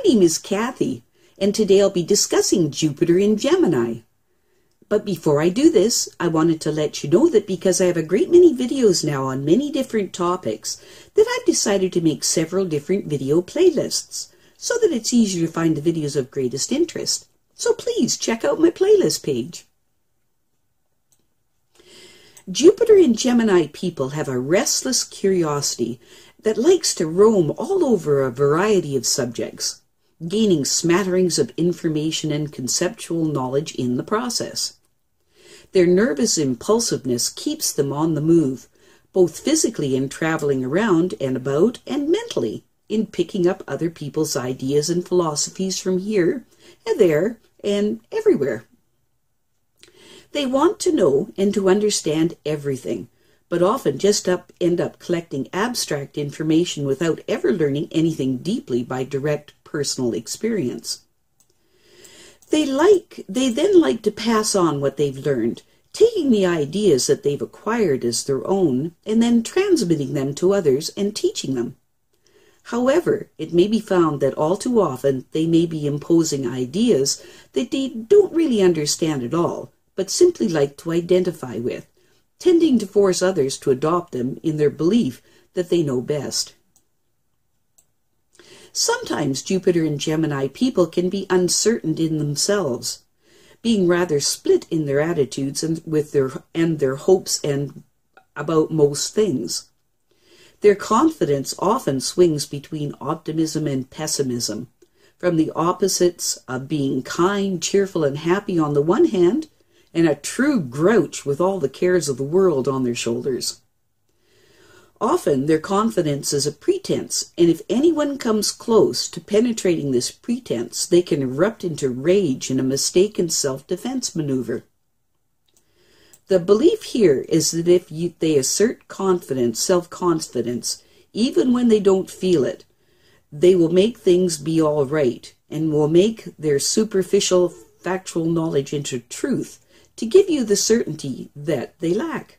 name is Kathy, and today I'll be discussing Jupiter in Gemini. But before I do this, I wanted to let you know that because I have a great many videos now on many different topics, that I've decided to make several different video playlists, so that it's easier to find the videos of greatest interest. So please check out my playlist page. Jupiter and Gemini people have a restless curiosity that likes to roam all over a variety of subjects, gaining smatterings of information and conceptual knowledge in the process. Their nervous impulsiveness keeps them on the move, both physically in traveling around and about, and mentally in picking up other people's ideas and philosophies from here and there and everywhere. They want to know and to understand everything, but often just end up collecting abstract information without ever learning anything deeply by direct personal experience. They then like to pass on what they've learned, taking the ideas that they've acquired as their own and then transmitting them to others and teaching them. However, it may be found that all too often they may be imposing ideas that they don't really understand at all, but simply like to identify with, tending to force others to adopt them in their belief that they know best. Sometimes Jupiter and Gemini people can be uncertain in themselves, being rather split in their attitudes and their hopes and about most things. Their confidence often swings between optimism and pessimism, from the opposites of being kind, cheerful, and happy on the one hand, and a true grouch with all the cares of the world on their shoulders. Often their confidence is a pretense, and if anyone comes close to penetrating this pretense, they can erupt into rage in a mistaken self-defense maneuver. The belief here is that if they assert confidence, self-confidence, even when they don't feel it, they will make things be all right, and will make their superficial factual knowledge into truth to give you the certainty that they lack.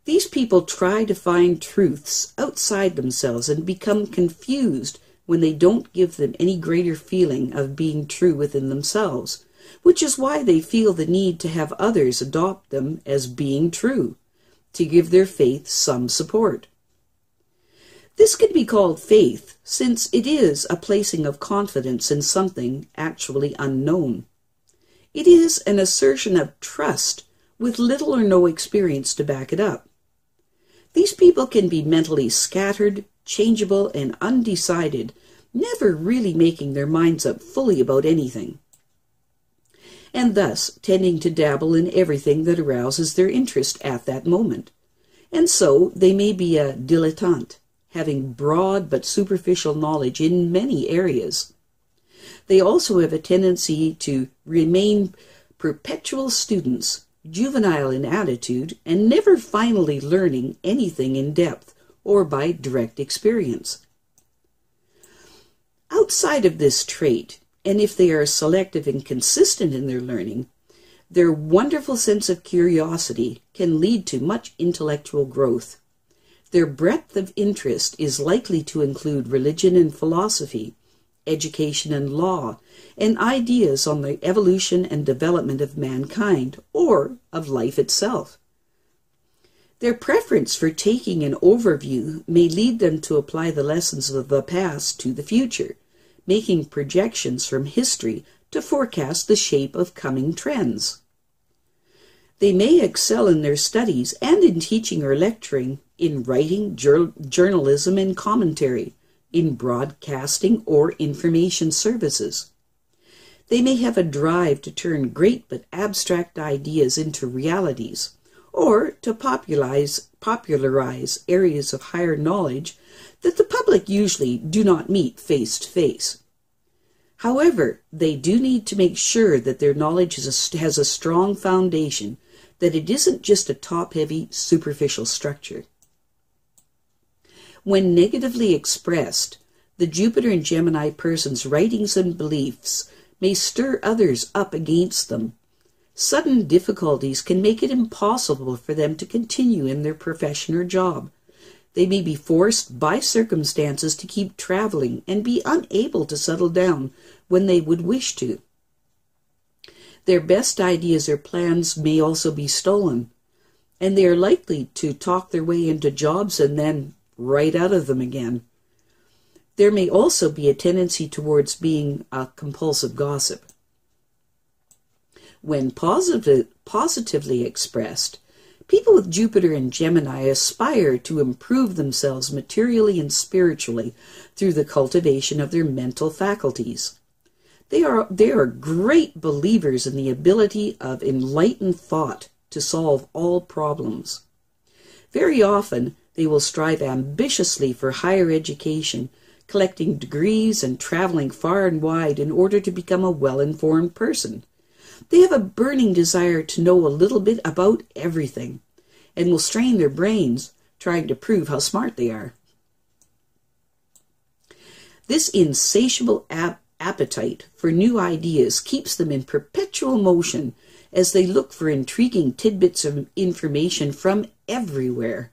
These people try to find truths outside themselves and become confused when they don't give them any greater feeling of being true within themselves, which is why they feel the need to have others adopt them as being true, to give their faith some support. This can be called faith, since it is a placing of confidence in something actually unknown. It is an assertion of trust with little or no experience to back it up. These people can be mentally scattered, changeable, and undecided, never really making their minds up fully about anything, and thus tending to dabble in everything that arouses their interest at that moment. And so they may be a dilettante, having broad but superficial knowledge in many areas. They also have a tendency to remain perpetual students, juvenile in attitude, and never finally learning anything in depth or by direct experience. Outside of this trait, and if they are selective and consistent in their learning, their wonderful sense of curiosity can lead to much intellectual growth. Their breadth of interest is likely to include religion and philosophy, education and law, and ideas on the evolution and development of mankind or of life itself. Their preference for taking an overview may lead them to apply the lessons of the past to the future, making projections from history to forecast the shape of coming trends. They may excel in their studies and in teaching or lecturing, in writing, journalism, and commentary, in broadcasting or information services. They may have a drive to turn great but abstract ideas into realities, or to popularize areas of higher knowledge that the public usually do not meet face to face. However, they do need to make sure that their knowledge has a strong foundation, that it isn't just a top-heavy, superficial structure. When negatively expressed, the Jupiter and Gemini person's writings and beliefs may stir others up against them. Sudden difficulties can make it impossible for them to continue in their profession or job. They may be forced by circumstances to keep traveling and be unable to settle down when they would wish to. Their best ideas or plans may also be stolen, and they are likely to talk their way into jobs and then right out of them again. There may also be a tendency towards being a compulsive gossip. When positively expressed, people with Jupiter and Gemini aspire to improve themselves materially and spiritually through the cultivation of their mental faculties. They are great believers in the ability of enlightened thought to solve all problems. Very often, they will strive ambitiously for higher education, collecting degrees and traveling far and wide in order to become a well-informed person. They have a burning desire to know a little bit about everything, and will strain their brains trying to prove how smart they are. This insatiable appetite for new ideas keeps them in perpetual motion as they look for intriguing tidbits of information from everywhere.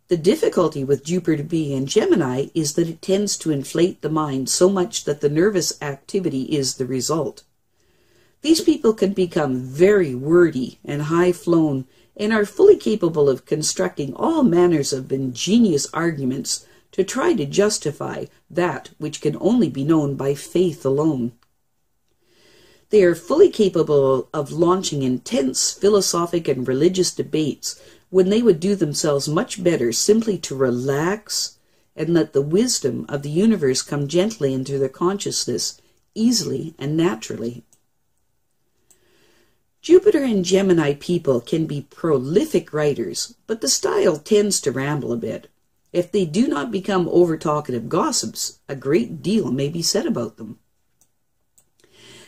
The difficulty with Jupiter being in Gemini is that it tends to inflate the mind so much that the nervous activity is the result. These people can become very wordy and high-flown and are fully capable of constructing all manners of ingenious arguments to try to justify that which can only be known by faith alone. They are fully capable of launching intense philosophic and religious debates when they would do themselves much better simply to relax and let the wisdom of the universe come gently into their consciousness, easily and naturally. Jupiter and Gemini people can be prolific writers, but the style tends to ramble a bit. If they do not become over-talkative gossips, a great deal may be said about them.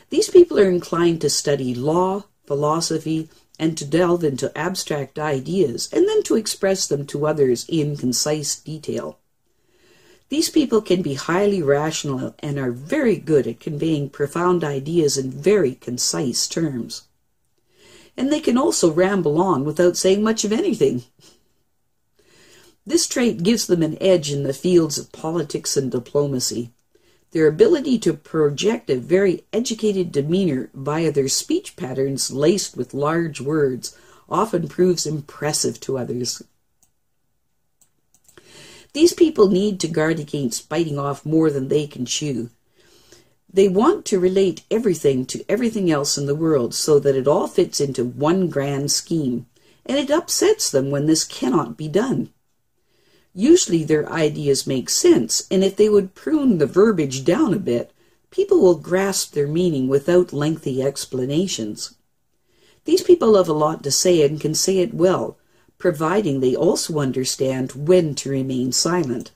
These people are inclined to study law, philosophy, and to delve into abstract ideas, and then to express them to others in concise detail. These people can be highly rational and are very good at conveying profound ideas in very concise terms. And they can also ramble on without saying much of anything. This trait gives them an edge in the fields of politics and diplomacy. Their ability to project a very educated demeanor via their speech patterns laced with large words often proves impressive to others. These people need to guard against biting off more than they can chew. They want to relate everything to everything else in the world so that it all fits into one grand scheme, and it upsets them when this cannot be done. Usually their ideas make sense, and if they would prune the verbiage down a bit, people will grasp their meaning without lengthy explanations. These people have a lot to say and can say it well, providing they also understand when to remain silent.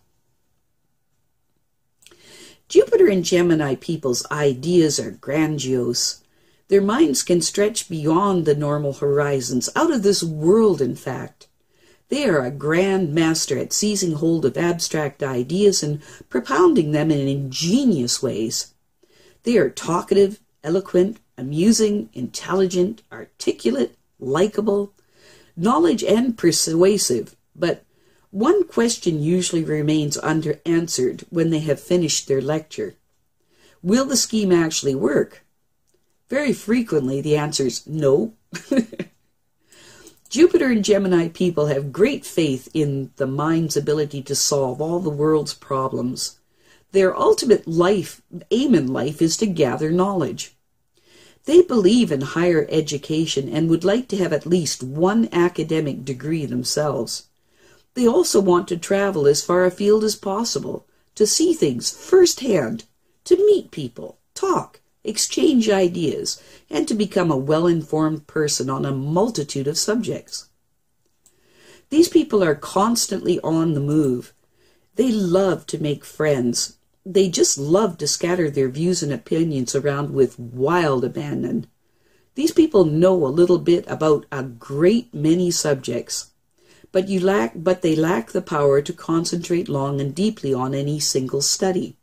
Jupiter and Gemini people's ideas are grandiose. Their minds can stretch beyond the normal horizons, out of this world in fact. They are a grand master at seizing hold of abstract ideas and propounding them in ingenious ways. They are talkative, eloquent, amusing, intelligent, articulate, likable, knowledge and persuasive, but one question usually remains unanswered when they have finished their lecture. Will the scheme actually work? Very frequently the answer is no. Jupiter and Gemini people have great faith in the mind's ability to solve all the world's problems. Their ultimate aim in life is to gather knowledge. They believe in higher education and would like to have at least one academic degree themselves. They also want to travel as far afield as possible, to see things firsthand, to meet people, talk, exchange ideas, and to become a well-informed person on a multitude of subjects. These people are constantly on the move. They love to make friends. They just love to scatter their views and opinions around with wild abandon. These people know a little bit about a great many subjects, but they lack the power to concentrate long and deeply on any single study.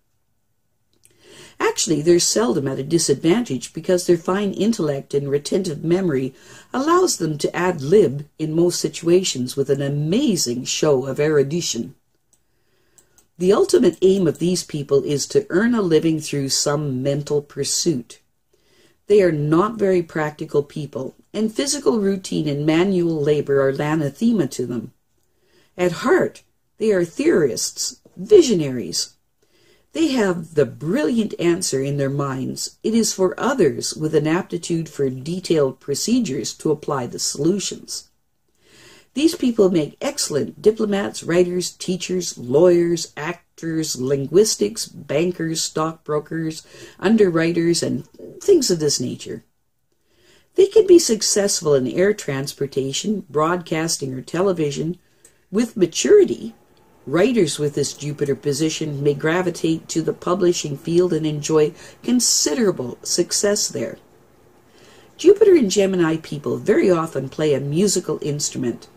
Actually, they're seldom at a disadvantage because their fine intellect and retentive memory allows them to ad lib in most situations with an amazing show of erudition. The ultimate aim of these people is to earn a living through some mental pursuit. They are not very practical people, and physical routine and manual labor are anathema to them. At heart, they are theorists, visionaries. They have the brilliant answer in their minds. It is for others with an aptitude for detailed procedures to apply the solutions. These people make excellent diplomats, writers, teachers, lawyers, actors, linguistics, bankers, stockbrokers, underwriters, and things of this nature. They can be successful in air transportation, broadcasting, or television. With maturity, writers with this Jupiter position may gravitate to the publishing field and enjoy considerable success there. Jupiter and Gemini people very often play a musical instrument.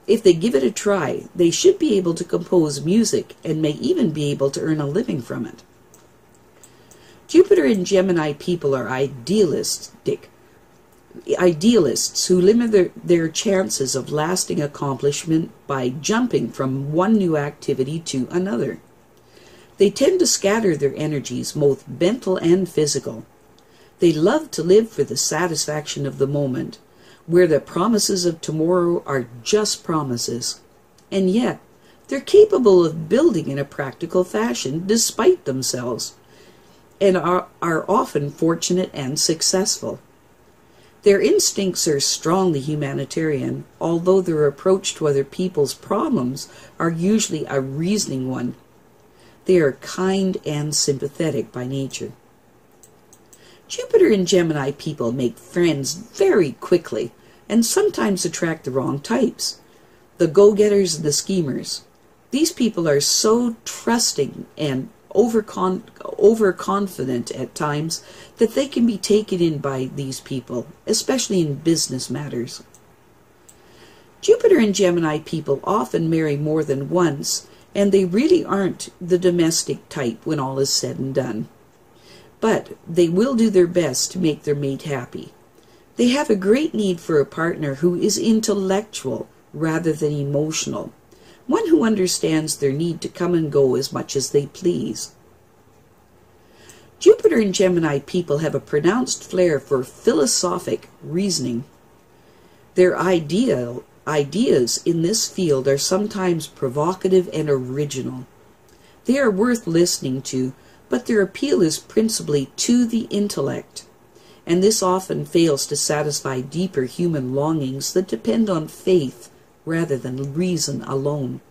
If they give it a try, they should be able to compose music and may even be able to earn a living from it. Jupiter and Gemini people are idealists who limit their chances of lasting accomplishment by jumping from one new activity to another. They tend to scatter their energies, both mental and physical. They love to live for the satisfaction of the moment, where the promises of tomorrow are just promises. And yet, they're capable of building in a practical fashion despite themselves, and are often fortunate and successful. Their instincts are strongly humanitarian, although their approach to other people's problems are usually a reasoning one. They are kind and sympathetic by nature. Jupiter and Gemini people make friends very quickly and sometimes attract the wrong types, the go-getters and the schemers. These people are so trusting and overconfident at times that they can be taken in by these people, especially in business matters. Jupiter and Gemini people often marry more than once, and they really aren't the domestic type when all is said and done. But they will do their best to make their mate happy. They have a great need for a partner who is intellectual rather than emotional, one who understands their need to come and go as much as they please. Jupiter and Gemini people have a pronounced flair for philosophic reasoning. Their ideas in this field are sometimes provocative and original. They are worth listening to, but their appeal is principally to the intellect, and this often fails to satisfy deeper human longings that depend on faith rather than reason alone.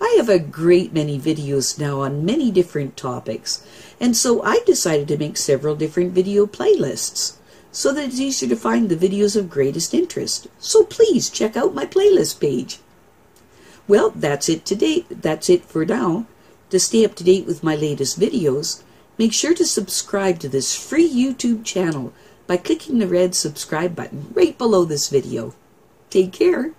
I have a great many videos now on many different topics, and so I decided to make several different video playlists so that it's easier to find the videos of greatest interest. So please check out my playlist page. Well, that's it today. That's it for now. To stay up to date with my latest videos, make sure to subscribe to this free YouTube channel by clicking the red subscribe button right below this video. Take care.